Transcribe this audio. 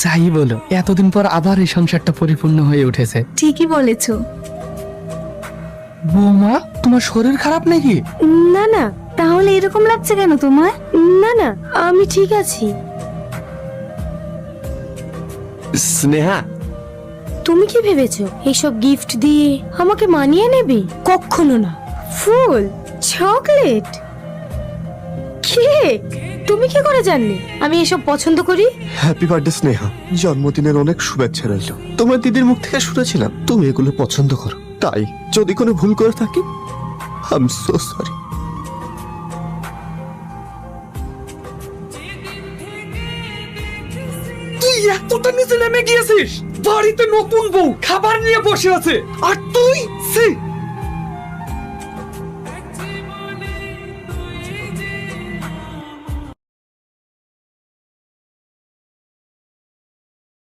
যাই বলো, এতদিন পর আবার এই সংসারটা পরিপূর্ণ হয়ে উঠেছে। ঠিকই বলেছো। বৌমা, তোমার শরীর খারাপ নাকি? না না, তাহলে এরকম লাগছে কেন তোমার? না না, আমি ঠিক আছি। স্নেহা, তুমি কি ভেবেছো এইসব গিফট দিয়ে আমাকে মানিয়ে নেবে? কখনো না। ফুল, চকলেট, কেক, তুমি কি করে জানলে আমি এসব পছন্দ করি? Happy birthday Sneha. জন্মদিনের অনেক শুভেচ্ছা রইল। তোমার দিদির মুখ থেকে শুনেছিলাম তুমি এগুলো পছন্দ করো, তাই যদি কোনো ভুল করে থাকি আই এম সো সরি। তুই এতটা নিচে নেমে গিয়েছিস? বাড়িতে নতুন বউ খাবার নিয়ে বসে আছে, আর তুই